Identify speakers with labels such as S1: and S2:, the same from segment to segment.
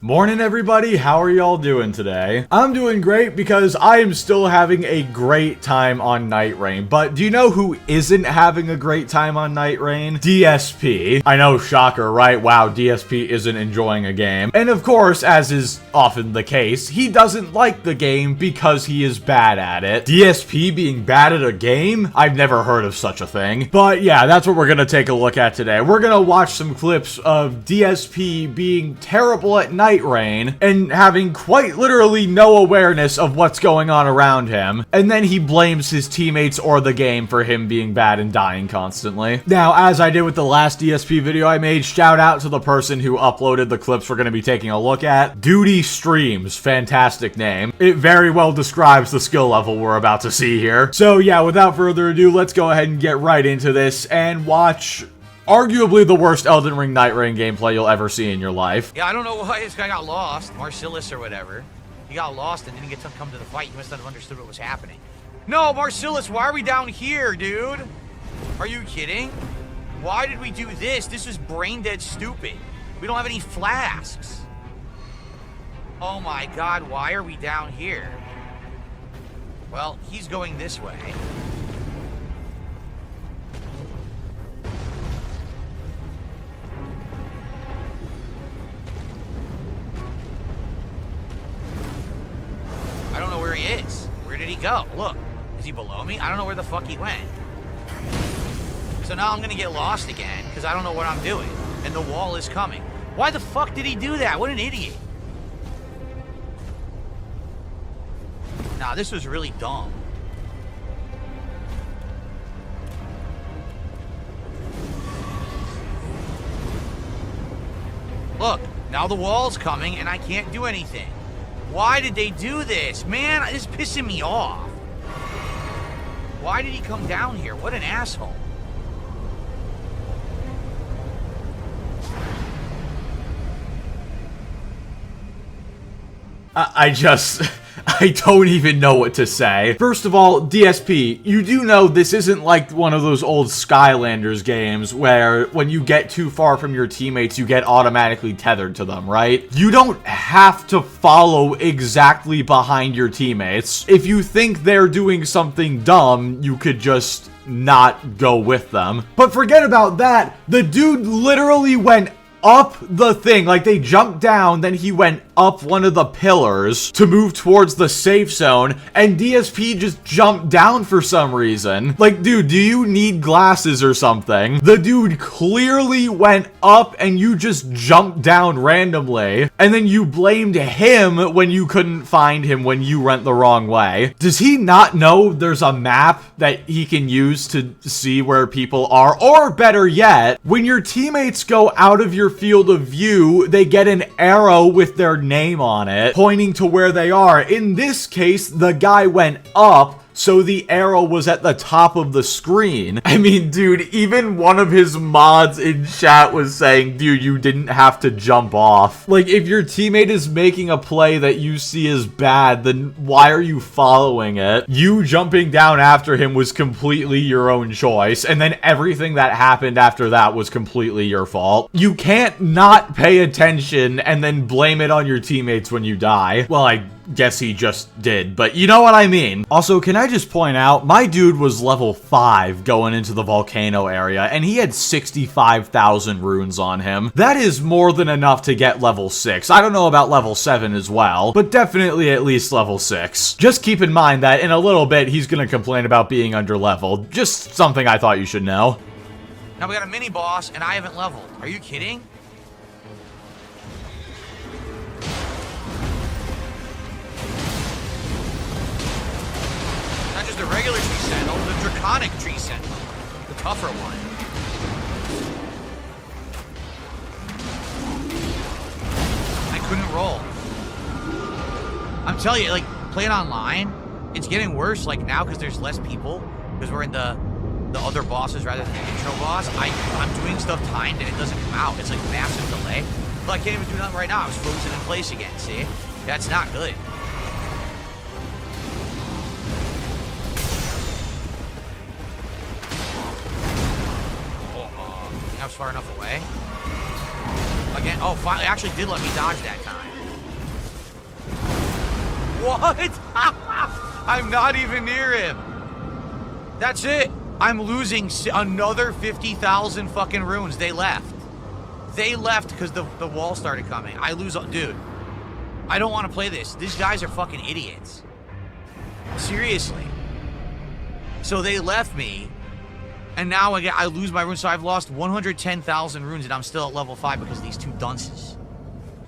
S1: Morning everybody, how are y'all doing today? I'm doing great because I am still having a great time on Nightereign, but do you know who isn't having a great time on Nightereign? DSP. I know, shocker, right? Wow, DSP isn't enjoying a game. And of course, as is often the case, he doesn't like the game because he is bad at it. DSP being bad at a game? I've never heard of such a thing. But yeah, that's what we're gonna take a look at today. We're gonna watch some clips of DSP being terrible at Nightereign and having quite literally no awareness of what's going on around him, and then he blames his teammates or the game for him being bad and dying constantly. Now, as I did with the last DSP video I made, shout out to the person who uploaded the clips we're going to be taking a look at. Duty Streams, fantastic name. It very well describes the skill level we're about to see here. So yeah, without further ado, let's go ahead and get right into this and watch arguably the worst Elden Ring Nightereign gameplay you'll ever see in your life.
S2: Yeah, I don't know why this guy got lost. Marcellus or whatever. He got lost and didn't get to come to the fight. He must not have understood what was happening. No, Marcellus, why are we down here, dude? Are you kidding? Why did we do this? This is brain dead stupid. We don't have any flasks. Oh my god, why are we down here? Well, he's going this way. I don't know where he is. Where did he go? Look, is he below me? I don't know where the fuck he went. So now I'm gonna get lost again because I don't know what I'm doing. And the wall is coming. Why the fuck did he do that? What an idiot. Nah, this was really dumb. Look, now the wall's coming and I can't do anything. Why did they do this? Man, this is pissing me off. Why did he come down here? What an asshole.
S1: I don't even know what to say. First of all, DSP, you do know this isn't like one of those old Skylanders games where when you get too far from your teammates, you get automatically tethered to them, right? You don't have to follow exactly behind your teammates. If you think they're doing something dumb, you could just not go with them. But forget about that. The dude literally went up the thing, like they jumped down, then he went up one of the pillars to move towards the safe zone, and DSP just jumped down for some reason. Like, dude, do you need glasses or something? The dude clearly went up and you just jumped down randomly, and then you blamed him when you couldn't find him when you went the wrong way. Does he not know there's a map that he can use to see where people are? Or better yet, when your teammates go out of your field of view, they get an arrow with their name on it pointing to where they are. In this case, the guy went up, so the arrow was at the top of the screen. I mean, dude, even one of his mods in chat was saying, dude, you didn't have to jump off. Like, if your teammate is making a play that you see as bad, then why are you following it? You jumping down after him was completely your own choice, and then everything that happened after that was completely your fault. You can't not pay attention and then blame it on your teammates when you die. Well, I guess he just did, but you know what I mean. Also, can I just point out, my dude was level 5 going into the volcano area, and he had 65,000 runes on him. That is more than enough to get level 6. I don't know about level 7 as well, but definitely at least level 6. Just keep in mind that in a little bit, he's gonna complain about being under-leveled. Just something I thought you should know.
S2: Now we got a mini boss and I haven't leveled. Are you kidding? The regular tree sentinel, the draconic tree sentinel, the tougher one. I couldn't roll. I'm telling you, like, playing online, it's getting worse, like, now, because there's less people, because we're in the other bosses rather than the intro boss. I'm doing stuff timed, and it doesn't come out. It's, like, massive delay. But I can't even do nothing right now. I was frozen in place again, see? That's not good. I was far enough away. Again, oh, finally, it actually did let me dodge that time. What? I'm not even near him. That's it. I'm losing another 50,000 fucking runes. They left. They left because the wall started coming. I lose... Dude, I don't want to play this. These guys are fucking idiots. Seriously. So they left me, and now I lose my runes. So I've lost 110,000 runes, and I'm still at level 5 because of these two dunces.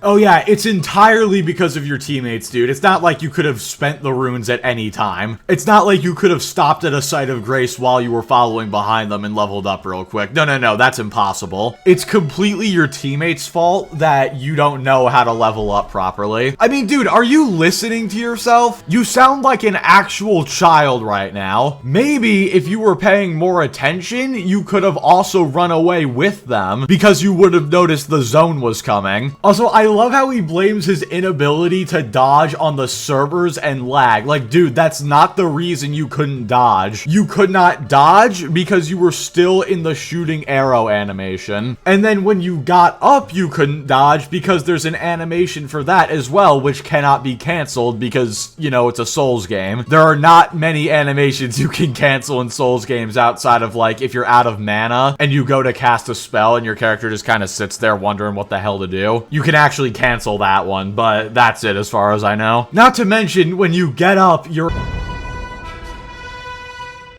S1: Oh yeah, it's entirely because of your teammates, dude. It's not like you could have spent the runes at any time. It's not like you could have stopped at a site of grace while you were following behind them and leveled up real quick. No, that's impossible. It's completely your teammates' fault that you don't know how to level up properly. I mean, dude, are you listening to yourself? You sound like an actual child right now. Maybe if you were paying more attention, you could have also run away with them because you would have noticed the zone was coming. Also, I love how he blames his inability to dodge on the servers and lag. Like, dude, that's not the reason you couldn't dodge. You could not dodge because you were still in the shooting arrow animation. And then when you got up, you couldn't dodge because there's an animation for that as well, which cannot be canceled because, you know, it's a Souls game. There are not many animations you can cancel in Souls games outside of, like, if you're out of mana and you go to cast a spell and your character just kind of sits there wondering what the hell to do. You can actually cancel that one, but that's it as far as I know. Not to mention, when you get up, you're...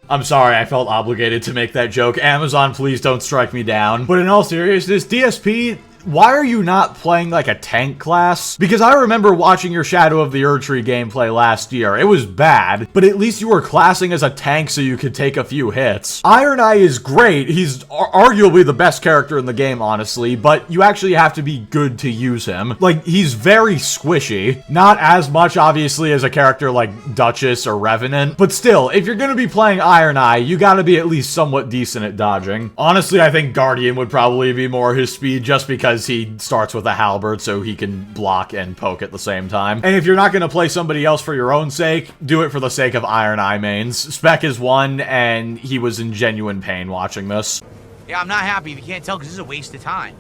S1: I'm sorry, I felt obligated to make that joke. Amazon, please don't strike me down. But in all seriousness, DSP... why are you not playing like a tank class? Because I remember watching your Shadow of the Erdtree gameplay last year. It was bad, but at least you were classing as a tank so you could take a few hits. Iron Eye is great. He's arguably the best character in the game, honestly, but you actually have to be good to use him. Like, he's very squishy. Not as much, obviously, as a character like Duchess or Revenant, but still, if you're gonna be playing Iron Eye, you gotta be at least somewhat decent at dodging. Honestly, I think Guardian would probably be more his speed just because he starts with a halberd so he can block and poke at the same time. And if you're not going to play somebody else for your own sake, do it for the sake of Iron Eye mains. Spec is one, and he was in genuine pain watching this.
S2: Yeah, I'm not happy if you can't tell because this is a waste of time.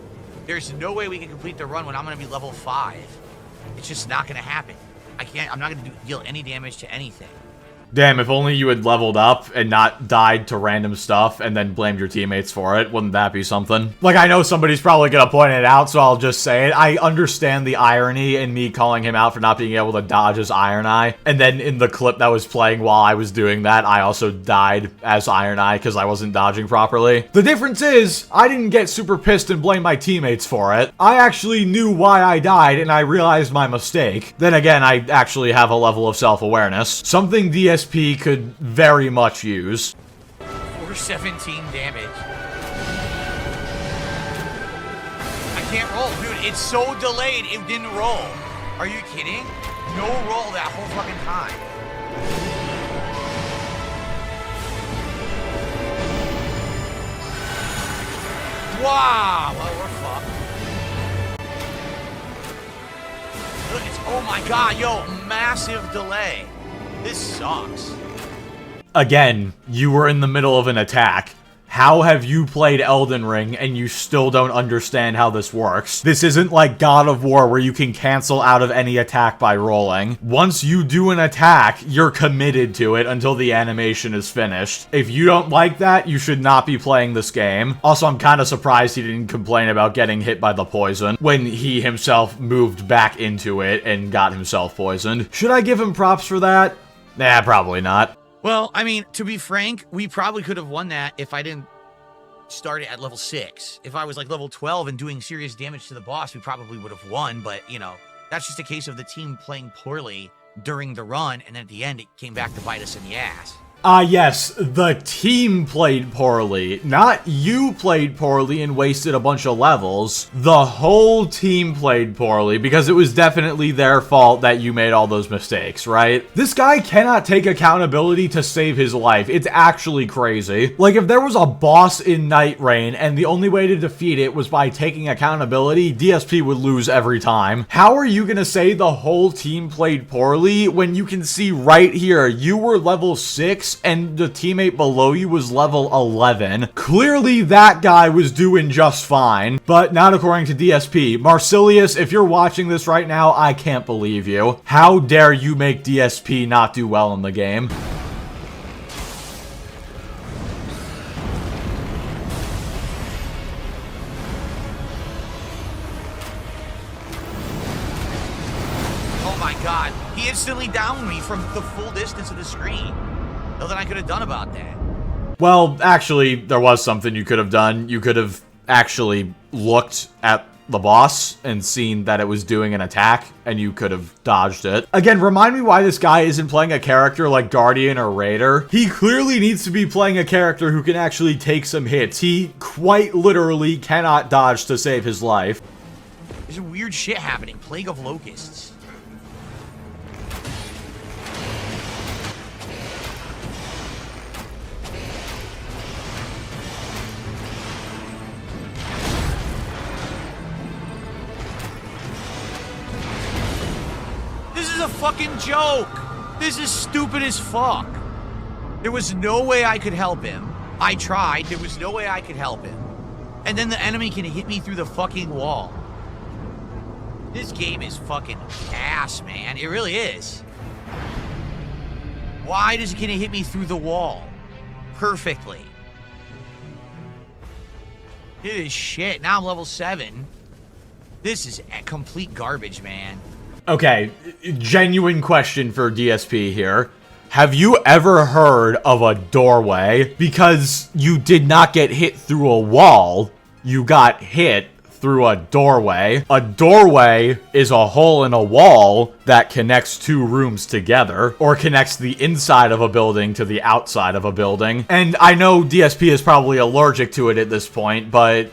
S2: There's no way we can complete the run when I'm going to be level 5. It's just not going to happen. I'm not going to deal any damage to anything.
S1: Damn, if only you had leveled up and not died to random stuff and then blamed your teammates for it. Wouldn't that be something? Like, I know somebody's probably gonna point it out, so I'll just say it. I understand the irony in me calling him out for not being able to dodge as Iron Eye. And then in the clip that was playing while I was doing that, I also died as Iron Eye because I wasn't dodging properly. The difference is, I didn't get super pissed and blame my teammates for it. I actually knew why I died and I realized my mistake. Then again, I actually have a level of self-awareness. Something DSP could very much use.
S2: 417 damage. I can't roll, dude. It's so delayed, it didn't roll. Are you kidding? No roll that whole fucking time. Wow. Well, we're fucked. Look, it's, oh my god, yo, massive delay. This sucks.
S1: Again, you were in the middle of an attack. How have you played Elden Ring and you still don't understand how this works? This isn't like God of War where you can cancel out of any attack by rolling. Once you do an attack, you're committed to it until the animation is finished. If you don't like that, you should not be playing this game. Also, I'm kind of surprised he didn't complain about getting hit by the poison when he himself moved back into it and got himself poisoned. Should I give him props for that? Nah, probably not.
S2: Well, I mean, to be frank, we probably could have won that if I didn't start it at level 6. If I was like level 12 and doing serious damage to the boss, we probably would have won. But, you know, that's just a case of the team playing poorly during the run. And then at the end, it came back to bite us in the ass.
S1: Yes, the team played poorly. Not you played poorly and wasted a bunch of levels. The whole team played poorly because it was definitely their fault that you made all those mistakes, right? This guy cannot take accountability to save his life. It's actually crazy. Like, if there was a boss in Nightereign and the only way to defeat it was by taking accountability, DSP would lose every time. How are you gonna say the whole team played poorly when you can see right here, you were level 6 6 and the teammate below you was level 11. Clearly that guy was doing just fine, but not according to DSP. Marsilius, if you're watching this right now, I can't believe you. How dare you make DSP not do well in the game?
S2: God, he instantly downed me from the full distance of the screen. Nothing I could have done about that.
S1: Well, actually, there was something you could have done. You could have actually looked at the boss and seen that it was doing an attack, and you could have dodged it. Again, remind me why this guy isn't playing a character like Guardian or Raider. He clearly needs to be playing a character who can actually take some hits. He quite literally cannot dodge to save his life.
S2: There's weird shit happening. Plague of locusts. This is a fucking joke. This is stupid as fuck. There was no way I could help him. I tried. There was no way I could help him. And then the enemy can hit me through the fucking wall. This game is fucking ass, man. It really is. Why does it can hit me through the wall? Perfectly. It is shit. Now I'm level 7. This is complete garbage, man.
S1: Okay, genuine question for DSP here. Have you ever heard of a doorway? Because you did not get hit through a wall, you got hit through a doorway. A doorway is a hole in a wall that connects two rooms together, or connects the inside of a building to the outside of a building. And I know DSP is probably allergic to it at this point, but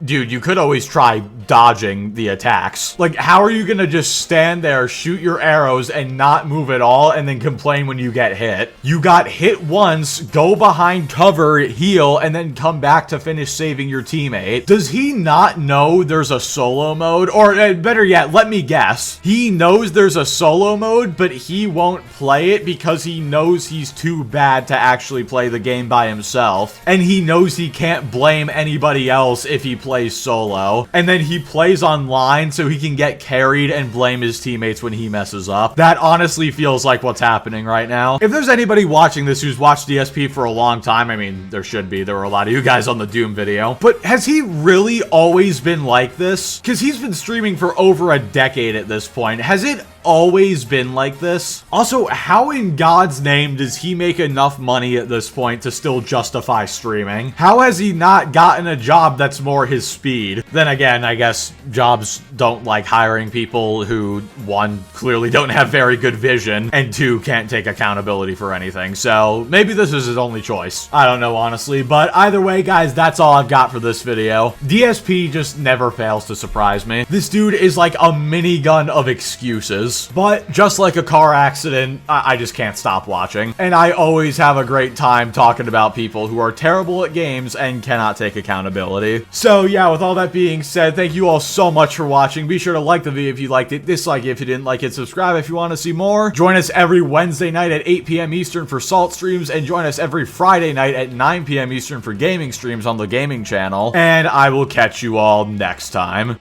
S1: dude, you could always try dodging the attacks. Like, how are you gonna just stand there, shoot your arrows, and not move at all, and then complain when you get hit? You got hit once, go behind cover, heal, and then come back to finish saving your teammate. Does he not know there's a solo mode? Or better yet, let me guess. He knows there's a solo mode, but he won't play it because he knows he's too bad to actually play the game by himself. And he knows he can't blame anybody else if he plays solo, and then he plays online so he can get carried and blame his teammates when he messes up. That honestly feels like what's happening right now. If there's anybody watching this who's watched DSP for a long time, I mean, there should be. There were a lot of you guys on the Doom video. But has he really always been like this? Because he's been streaming for over a decade at this point. Has it always been like this? Also, how in God's name does he make enough money at this point to still justify streaming? How has he not gotten a job that's more his speed? Then again, I guess jobs don't like hiring people who, one, clearly don't have very good vision, and two, can't take accountability for anything. So maybe this is his only choice. I don't know, honestly. But either way, guys, that's all I've got for this video. DSP just never fails to surprise me. This dude is like a minigun of excuses. But just like a car accident, I just can't stop watching. And I always have a great time talking about people who are terrible at games and cannot take accountability. So yeah, with all that being said, thank you all so much for watching. Be sure to like the video if you liked it, dislike it if you didn't like it, subscribe if you want to see more. Join us every Wednesday night at 8 p.m. Eastern for Salt streams, and join us every Friday night at 9 p.m. Eastern for gaming streams on the gaming channel. And I will catch you all next time.